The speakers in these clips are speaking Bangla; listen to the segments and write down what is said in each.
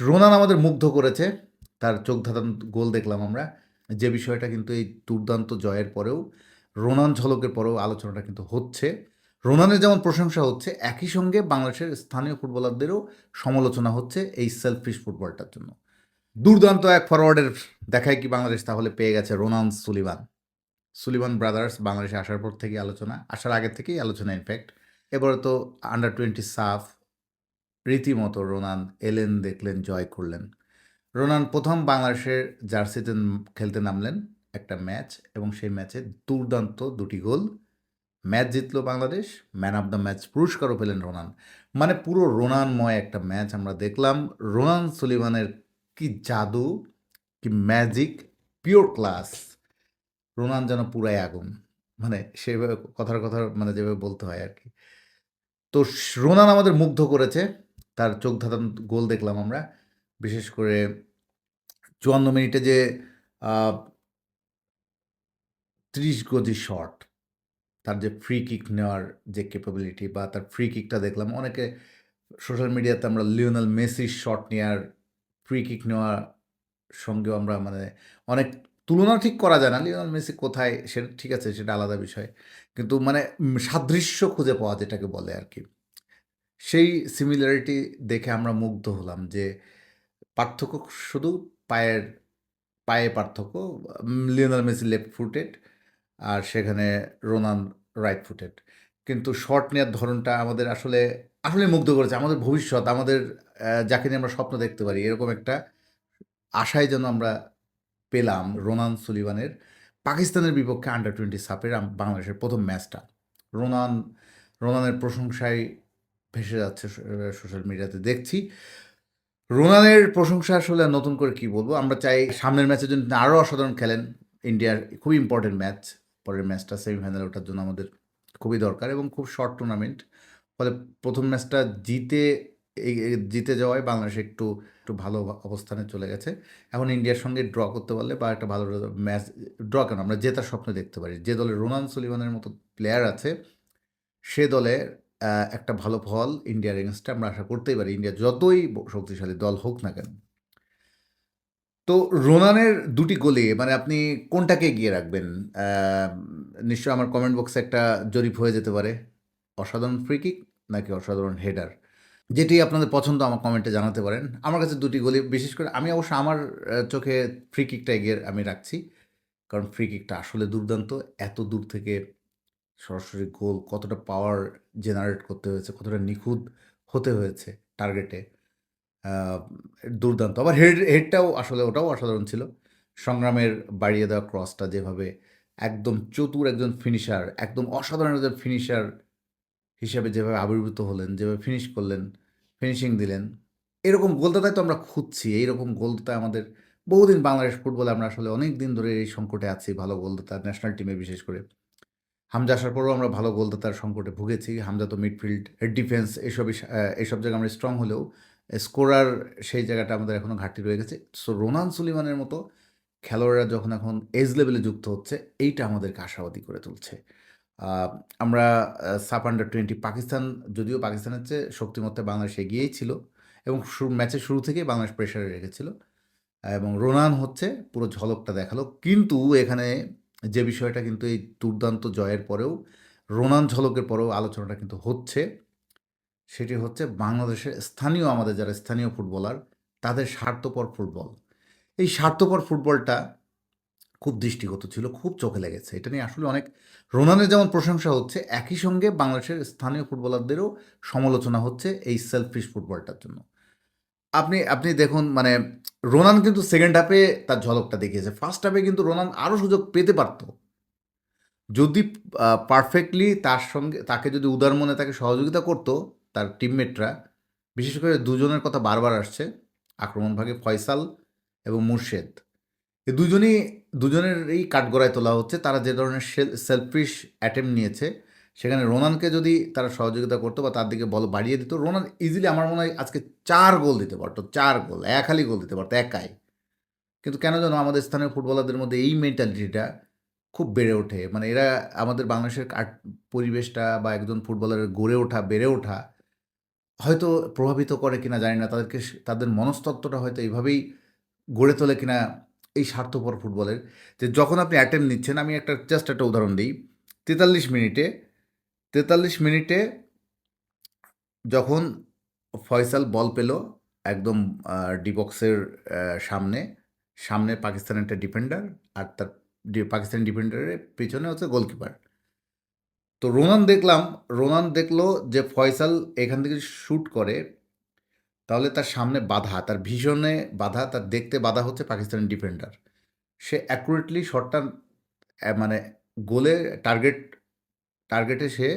রোনান আমাদের মুগ্ধ করেছে। তার চোখ ধাঁধানো গোল দেখলাম আমরা। যে বিষয়টা কিন্তু এই দুর্দান্ত জয়ের পরেও, রোনান ঝলকের পরেও আলোচনাটা কিন্তু হচ্ছে। রোনানের যেমন প্রশংসা হচ্ছে, একই সঙ্গে বাংলাদেশের স্থানীয় ফুটবলারদেরও সমালোচনা হচ্ছে এই সেলফিশ ফুটবলটার জন্য। দুর্দান্ত এক ফরওয়ার্ডের দেখায় কি বাংলাদেশ তাহলে পেয়ে গেছে রোনান সুলিভান। সুলিভান ব্রাদার্স বাংলাদেশে আসার পর থেকেই আলোচনা, আসার আগের থেকেই আলোচনা ইনফ্যাক্ট। এবারে তো আন্ডার 20 সাফ রীতিমতো রোনান এলেন, দেখলেন, জয় করলেন। রোনান প্রথম বাংলাদেশের জার্সিতে খেলতে নামলেন একটা ম্যাচ, এবং সেই ম্যাচে দুর্দান্ত দুটি গোল। ম্যাচ জিতলো Bangladesh, man of the match পুরস্কারও পেলেন রোনান। মানে পুরো রোনানময় একটা ম্যাচ আমরা দেখলাম। রোনান সুলিভানের কি জাদু, কি ম্যাজিক, পিওর ক্লাস। রোনান যেন পুরাই আগুন, মানে সেভাবে কথার কথা মানে যেভাবে বলতে হয় আর কি। তো রোনান আমাদের মুগ্ধ করেছে। তার চোখ ধাঁধানো গোল দেখলাম আমরা। বিশেষ করে ৫৪ মিনিটে যে ৩০ গজি শট, তার যে ফ্রি কিক নেওয়ার যে ক্যাপাবিলিটি, বা তার ফ্রি কিকটা দেখলাম অনেকে সোশ্যাল মিডিয়াতে আমরা লিওনেল মেসির শট নেওয়ার, ফ্রি কিক নেওয়ার সঙ্গেও আমরা মানে অনেক তুলনা ঠিক করা যায় না। লিওনেল মেসি কোথায় সেটা ঠিক আছে, সেটা আলাদা বিষয়। কিন্তু মানে সাদৃশ্য খুঁজে পাওয়া যেটাকে বলে আর কি। সেই সিমিলারিটি দেখে আমরা মুগ্ধ হলাম যে পার্থক্য শুধু পায়ের পায়ে পার্থক্য। লিওনেল মেসি লেফট ফুটেড, আর সেখানে রোনান রাইট ফুটেড। কিন্তু শট নেওয়ার ধরনটা আমাদের আসলে আসলে মুগ্ধ করেছে। আমাদের ভবিষ্যৎ, আমাদের যাকে নিয়ে আমরা স্বপ্ন দেখতে পারি, এরকম একটা আশায় যেন আমরা পেলাম রোনান সুলিভানের পাকিস্তানের বিপক্ষে আন্ডার 20 সাপের বাংলাদেশের প্রথম ম্যাচটা। রোনান রোনানের প্রশংসায় ভেসে যাচ্ছে সোশ্যাল মিডিয়াতে দেখছি। রোনানের প্রশংসা আসলে আর নতুন করে কি বলবো। আমরা চাই সামনের ম্যাচের জন্য তিনি আরও অসাধারণ খেলেন। ইন্ডিয়ার খুবই ইম্পর্টেন্ট ম্যাচ, পরের ম্যাচটা সেমিফাইনালে ওঠার জন্য আমাদের খুবই দরকার, এবং খুব শর্ট টুর্নামেন্ট। ফলে প্রথম ম্যাচটা জিতে যাওয়ায় বাংলাদেশ একটু একটু ভালো অবস্থানে চলে গেছে। এখন ইন্ডিয়ার সঙ্গে ড্র করতে পারলে, বা একটা ভালো ম্যাচ, ড্র কেন, আমরা জেতার স্বপ্ন দেখতে পারি। যে দলে রোনান সুলিভানের মতো প্লেয়ার আছে, সে দলে একটা ভালো ফল ইন্ডিয়ার এগেনস্টে আমরা আশা করতেই পারি, ইন্ডিয়া যতই শক্তিশালী দল হোক না কেন। তো রোনানের দুটি গোলে মানে আপনি কোনটাকে এগিয়ে রাখবেন? নিশ্চয়ই আমার কমেন্ট বক্সে একটা জরিপ হয়ে যেতে পারে। অসাধারণ ফ্রি কিক নাকি অসাধারণ হেডার? যেটি আপনাদের পছন্দ আমার কমেন্টে জানাতে পারেন। আমার কাছে দুটি গোলই, বিশেষ করে আমি অবশ্য আমার চোখে ফ্রি কিকটা এগিয়ে আমি রাখছি। কারণ ফ্রি কিকটা আসলে দুর্দান্ত। এত দূর থেকে সরাসরি গোল, কতটা পাওয়ার জেনারেট করতে হয়েছে, কতটা নিখুঁত হতে হয়েছে টার্গেটে। আ দুর্দান্ত। আবার হেডটাও আসলে ওটাও অসাধারণ ছিল। সংগ্রামের বাড়িয়ে দেওয়া ক্রসটা যেভাবে, একদম চতুর একজন ফিনিশার, একদম অসাধারণ একজন ফিনিশার হিসেবে যেভাবে আবির্ভূত হলেন, যেভাবে ফিনিশ করলেন, ফিনিশিং দিলেন। এরকম গোলদাতাই তো আমরা খুঁজছি। এইরকম গোলদাতা আমাদের বহুদিন বাংলাদেশ ফুটবলে আমরা আসলে অনেক দিন ধরে এই সংকটে আছি, ভালো গোলদাতা ন্যাশনাল টিমে বিশেষ করে। হামজা আসার পরেও আমরা ভালো গোলদাতার সংকটে ভুগেছি। হামজা তো মিডফিল্ড, ডিফেন্স এসব জায়গায় আমরা স্ট্রং হলেও স্কোরার সেই জায়গাটা আমাদের এখনও ঘাটতি রয়ে গেছে। সো রোনান সুলিমানের মতো খেলোয়াড়রা যখন এখন এজ লেভেলে যুক্ত হচ্ছে, এইটা আমাদেরকে আশাবাদী করে তুলছে। আ আমরা সাফ আন্ডার 20 পাকিস্তান, যদিও পাকিস্তানের চেয়ে শক্তিমত্তায় বাংলাদেশ এগিয়েই ছিল, এবং ম্যাচের শুরু থেকেই বাংলাদেশ প্রেশারে রেখেছিল, এবং রোনান হচ্ছে পুরো ঝলকটা দেখালো। কিন্তু এখানে যে বিষয়টা কিন্তু এই দুর্দান্ত জয়ের পরেও, রোনান ঝলকের পরেও আলোচনাটা কিন্তু হচ্ছে, সেটি হচ্ছে বাংলাদেশের স্থানীয়, আমাদের যারা স্থানীয় ফুটবলার, তাদের স্বার্থপর ফুটবল। এই স্বার্থপর ফুটবলটা খুব দৃষ্টিগত ছিল, খুব চোখে লেগেছে। এটা নিয়ে আসলে অনেক, রোনানের যেমন প্রশংসা হচ্ছে, একই সঙ্গে বাংলাদেশের স্থানীয় ফুটবলারদেরও সমালোচনা হচ্ছে এই সেলফিশ ফুটবলটার জন্য। আপনি আপনি দেখুন, মানে রোনান কিন্তু সেকেন্ড হাফে তার ঝলকটা দেখিয়েছে। ফার্স্ট হাফে কিন্তু রোনান আরও সুযোগ পেতে পারত। যদি পারফেক্টলি তার সঙ্গে, তাকে যদি উদার মনে তাকে সহযোগিতা করত তার টিমমেটরা, বিশেষ করে দুজনের কথা বারবার আসছে আক্রমণভাগে, ফয়সাল এবং মুর্শেদ। এই দুজনেরই কাঠগড়ায় তোলা হচ্ছে। তারা যে ধরনের সেলফিশ অ্যাটেম্প নিয়েছে, সেখানে রোনানকে যদি তারা সহযোগিতা করতো বা তার দিকে বল বাড়িয়ে দিত, রোনান ইজিলি আমার মনে হয় আজকে 4 গোল দিতে পারতো। 4 গোল, এক হালি গোল দিতে পারতো একাই। কিন্তু কেন যেন আমাদের স্থানীয় ফুটবলারদের মধ্যে এই মেন্টালিটিটা খুব বেড়ে ওঠে। মানে এরা আমাদের বাংলাদেশের পরিবেশটা, বা একজন ফুটবলারের গড়ে ওঠা, বেড়ে ওঠা, হয়তো প্রভাবিত করে কিনা জানি না, তাদেরকে তাদের মনস্তত্ত্বটা হয়তো এইভাবেই গড়ে তোলে কিনা এই স্বার্থপর ফুটবলের, যে যখন আপনি অ্যাটেম্প নিচ্ছেন, আমি জাস্ট একটা উদাহরণ দিই। 43 মিনিটে যখন ফয়সাল বল পেল একদম ডি বক্সের সামনে, সামনে পাকিস্তানের একটা ডিফেন্ডার, আর তার পাকিস্তানি ডিফেন্ডারের পিছনে হচ্ছে গোলকিপার। তো রোনান দেখলো যে ফয়সাল এখান থেকে শ্যুট করে, তাহলে তার সামনে বাধা, তার ভিশনে বাধা, তার দেখতে বাধা হচ্ছে পাকিস্তানি ডিফেন্ডার। সে অ্যাকুরেটলি শটটা মানে গোলে টার্গেটে সে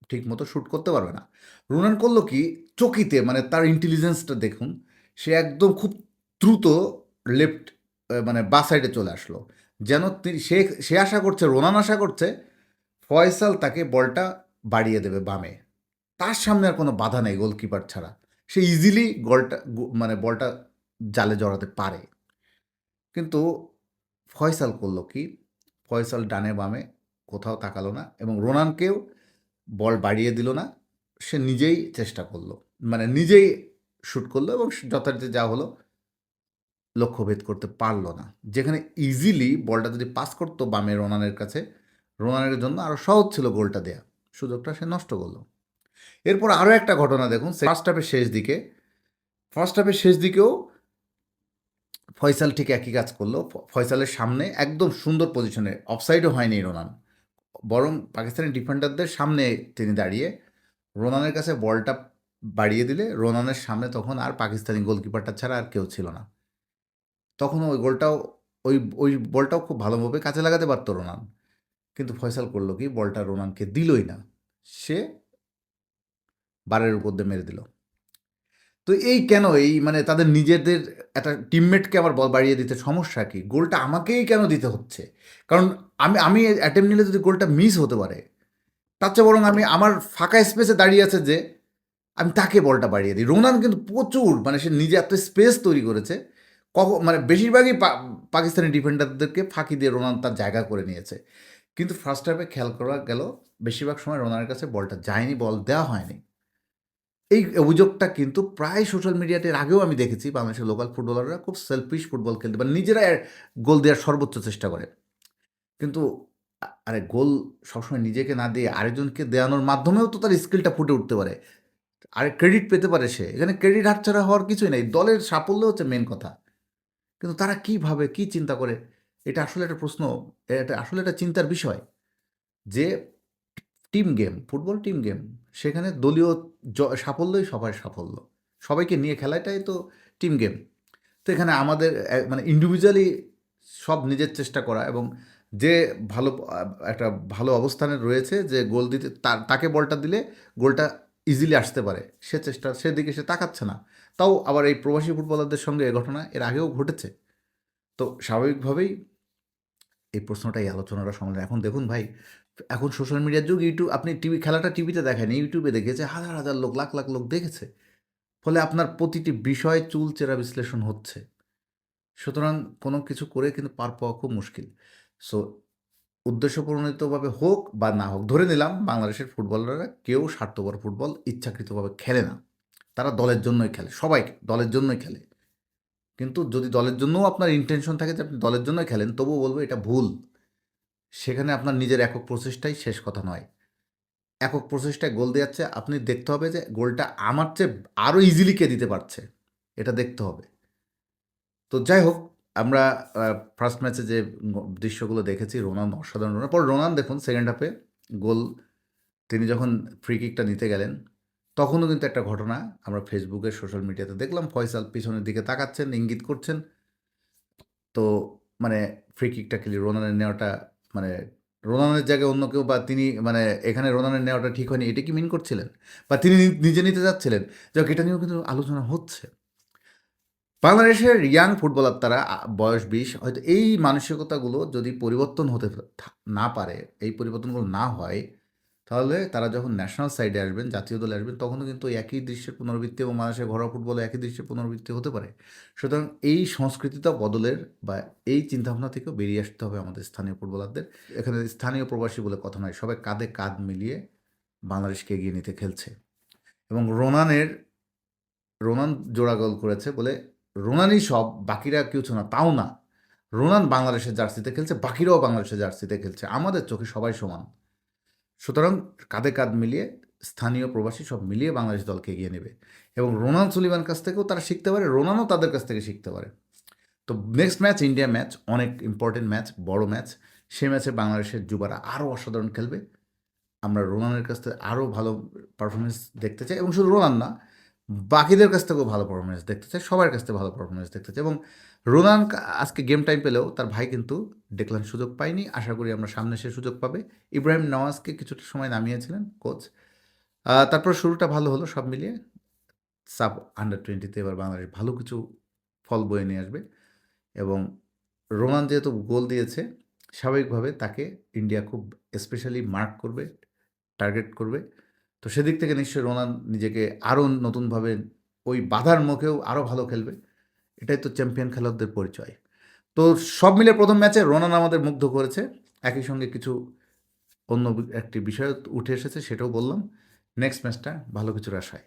ঠিকমতো শ্যুট করতে পারবে না। রোনান করলো কি, চকিতে মানে তার ইন্টেলিজেন্সটা দেখুন, সে একদম খুব দ্রুত লেফট মানে বা সাইডে চলে আসলো, যেন সে আশা করছে, রোনান আশা করছে ফয়সাল তাকে বলটা বাড়িয়ে দেবে বামে। তার সামনে আর কোনো বাধা নেই গোলকিপার ছাড়া, সে ইজিলি মানে বলটা জালে জড়াতে পারে। কিন্তু ফয়সাল করলো কি, ফয়সাল ডানে বামে কোথাও তাকালো না এবং রোনানকেও বল বাড়িয়ে দিল না, সে নিজেই চেষ্টা করলো, মানে নিজেই শ্যুট করলো এবং যথারীতি যা হলো, লক্ষ্যভেদ করতে পারলো না। যেখানে ইজিলি বলটা যদি পাস করতো বামে রোনানের কাছে, রোনানের জন্য আরও সহজ ছিল গোলটা দেয়া, সুযোগটা সে নষ্ট করলো। এরপর আরও একটা ঘটনা দেখুন, ফার্স্ট হাফের শেষ দিকেও ফয়সাল ঠিক একই কাজ করলো। ফয়সালের সামনে একদম সুন্দর পজিশনে, অফসাইডও হয়নি রোনান, বরং পাকিস্তানি ডিফেন্ডারদের সামনে তিনি দাঁড়িয়ে রোনানের কাছে বলটা বাড়িয়ে দিলে রোনানের সামনে তখন আর পাকিস্তানি গোলকিপারটা ছাড়া আর কেউ ছিল না। তখন ওই বলটাও খুব ভালোভাবে কাজে লাগাতে পারতো রোনান, কিন্তু ফয়সাল করলো কি, বলটা রোনানকে দিলই না, সে বারের উপর দিয়ে মেরে দিল। তো এই কেন, এই মানে তাদের নিজেদের একটা টিমমেটকে আবার বল বাড়িয়ে দিতে সমস্যা কি, গোলটা আমাকেই কেন দিতে হচ্ছে? কারণ আমি অ্যাটেম্প নিলে যদি গোলটা মিস হতে পারে, তার চেয়ে বরং আমি আমার ফাঁকা স্পেসে দাঁড়িয়ে আছে যে, আমি তাকে বলটা বাড়িয়ে দিই। রোনান কিন্তু প্রচুর, মানে সে নিজে এত স্পেস তৈরি করেছে, মানে বেশিরভাগই পাকিস্তানি ডিফেন্ডারদেরকে ফাঁকি দিয়ে রোনান তার জায়গা করে নিয়েছে। কিন্তু ফার্স্ট হাফে খেয়াল করা গেল বেশিরভাগ সময় রোনানের কাছে বলটা যায়নি, বল দেওয়া হয়নি। এই অভিযোগটা কিন্তু প্রায় সোশ্যাল মিডিয়াতে এর আগেও আমি দেখেছি, বাংলাদেশের লোকাল ফুটবলাররা খুব সেলফিশ ফুটবল খেলতে পারে, নিজেরা গোল দেওয়ার সর্বোচ্চ চেষ্টা করে। কিন্তু আরে গোল সবসময় নিজেকে না দিয়ে আরেকজনকে দেওয়ানোর মাধ্যমেও তো তার স্কিলটা ফুটে উঠতে পারে, আরে ক্রেডিট পেতে পারে সে। এখানে ক্রেডিট হাতছাড়া হওয়ার কিছুই নেই, দলের সাফল্য হচ্ছে মেন কথা। কিন্তু তারা কী ভাবে, কী চিন্তা করে, এটা আসলে একটা প্রশ্ন, এটা আসলে একটা চিন্তার বিষয়। যে team game, football team game, সেখানে দলীয় সাফল্যই সবার সাফল্য, সবাইকে নিয়ে খেলাটাই তো টিম গেম। তো এখানে আমাদের মানে ইন্ডিভিজুয়ালি সব নিজের চেষ্টা করা, এবং যে ভালো একটা ভালো অবস্থানে রয়েছে, যে গোল দিতে তাকে বলটা দিলে গোলটা ইজিলি আসতে পারে, সেদিকে সে তাকাচ্ছে না। তাও আবার এই প্রবাসী ফুটবলারদের সঙ্গে এ ঘটনা এর আগেও ঘটেছে। তো স্বাভাবিকভাবেই এই প্রশ্নটা, এই আলোচনাটা সমাধান। এখন দেখুন ভাই, এখন সোশ্যাল মিডিয়ার যুগ, আপনি খেলাটা টিভিতে দেখেন, ইউটিউবে দেখেছে হাজার হাজার লোক, লাখ লাখ লোক দেখেছে, ফলে আপনার প্রতিটি বিষয় চুলচেরা বিশ্লেষণ হচ্ছে। সুতরাং কোনো কিছু করে কিন্তু পার পাওয়া খুব মুশকিল। সো উদ্দেশ্যপ্রণোদিতভাবে হোক বা না হোক, ধরে নিলাম বাংলাদেশের ফুটবলাররা কেউ স্বার্থপর ফুটবল ইচ্ছাকৃতভাবে খেলে না, তারা দলের জন্যই খেলে, সবাই দলের জন্যই খেলে। কিন্তু যদি দলের জন্যও আপনার ইন্টেনশন থাকে যে আপনি দলের জন্যই খেলেন, তবুও বলবো এটা ভুল। সেখানে আপনার নিজের একক প্রচেষ্টাই শেষ কথা নয়। একক প্রচেষ্টায় গোল দেওয়াচ্ছে, আপনি দেখতে হবে যে গোলটা আমার চেয়ে আরও ইজিলি কে দিতে পারছে, এটা দেখতে হবে। তো যাই হোক, আমরা ফার্স্ট ম্যাচে যে দৃশ্যগুলো দেখেছি, রোনান অসাধারণ, পর রোনান দেখুন সেকেন্ড হাফে গোল, তিনি যখন ফ্রি কিকটা নিতে গেলেন, তখনও কিন্তু একটা ঘটনা আমরা ফেসবুকে, সোশ্যাল মিডিয়াতে দেখলাম, ফয়সাল পিছনের দিকে তাকাচ্ছেন, ইঙ্গিত করছেন। তো মানে ফ্রি কিকটা রোনানের নেওয়াটা, মানে রোনানের জায়গায় অন্য কেউ, বা তিনি মানে এখানে রোনানের নেওয়াটা ঠিক হয়নি, এটা কি মিন করছিলেন, বা তিনি নিজে নিতে যাচ্ছিলেন, যাক এটা নিয়েও কিন্তু আলোচনা হচ্ছে। বাংলাদেশের ইয়াং ফুটবলার তারা, বয়স 20, হয়তো এই মানসিকতাগুলো যদি পরিবর্তন হতে না পারে, এই পরিবর্তনগুলো না হয়, তাহলে তারা যখন ন্যাশনাল সাইডে আসবেন, জাতীয় দলে আসবেন, তখনও কিন্তু একই দৃশ্যের পুনরাবৃত্তি, এবং বাংলাদেশের ঘরোয়া ফুটবলে একই দৃশ্যের পুনরাবৃত্তি হতে পারে। সুতরাং এই সংস্কৃতিটা বদলের বা এই চিন্তাভাবনা থেকেও বেরিয়ে আসতে হবে আমাদের স্থানীয় ফুটবলারদের। এখানে স্থানীয় প্রবাসী বলে কথা নয়, সবাই কাঁধে কাঁধ মিলিয়ে বাংলাদেশকে এগিয়ে নিতে খেলছে। এবং রোনান জোড়া গোল করেছে বলে রোনানই সব, বাকিরা কিছু না, তাও না। রোনান বাংলাদেশের জার্সিতে খেলছে, বাকিরাও বাংলাদেশের জার্সিতে খেলছে, আমাদের চোখে সবাই সমান। সুতরাং কাঁধে কাঁধ মিলিয়ে স্থানীয় প্রবাসী সব মিলিয়ে বাংলাদেশ দলকে এগিয়ে নেবে এবং রোনান সুলিভান কাছ থেকেও তারা শিখতে পারে, রোনানও তাদের কাছ থেকে শিখতে পারে। তো নেক্সট ম্যাচ ইন্ডিয়া ম্যাচ, অনেক ইম্পর্টেন্ট ম্যাচ, বড় ম্যাচ। সেই ম্যাচে বাংলাদেশের যুবারা আরও অসাধারণ খেলবে। আমরা রোনানের কাছ থেকে আরও ভালো পারফরমেন্স দেখতে চাই এবং শুধু রোনান না, বাকিদের কাছ থেকেও ভালো পারফরমেন্স দেখতে চাই, সবার কাছ থেকে ভালো পারফরমেন্স দেখতে চাই। এবং রোনান আজকে গেম টাইম পেলেও তার ভাই কিন্তু ডেকলান সুযোগ পায়নি, আশা করি আমরা সামনে সে সুযোগ পাবে। ইব্রাহিম নওয়াজকে কিছুটা সময় নামিয়েছিলেন কোচ। তারপর শুরুটা ভালো হলো সব মিলিয়ে। সাব আন্ডার-20 এবার বাংলাদেশ ভালো কিছু ফল বয়ে নিয়ে আসবে এবং রোনান যেহেতু গোল দিয়েছে, স্বাভাবিকভাবে তাকে ইন্ডিয়া খুব স্পেশালি মার্ক করবে, টার্গেট করবে। তো সেদিক থেকে নিশ্চয়ই রোনান নিজেকে আরও নতুনভাবে ওই বাধার মুখেও আরও ভালো খেলবে। এটাই তো চ্যাম্পিয়ন খেলোয়াড়দের পরিচয়। তো সব মিলে প্রথম ম্যাচে রোনান আমাদের মুগ্ধ করেছে। একই সঙ্গে কিছু অন্য একটি বিষয় উঠে এসেছে, সেটাও বললাম। নেক্সট ম্যাচটা ভালো কিছুর আশায়।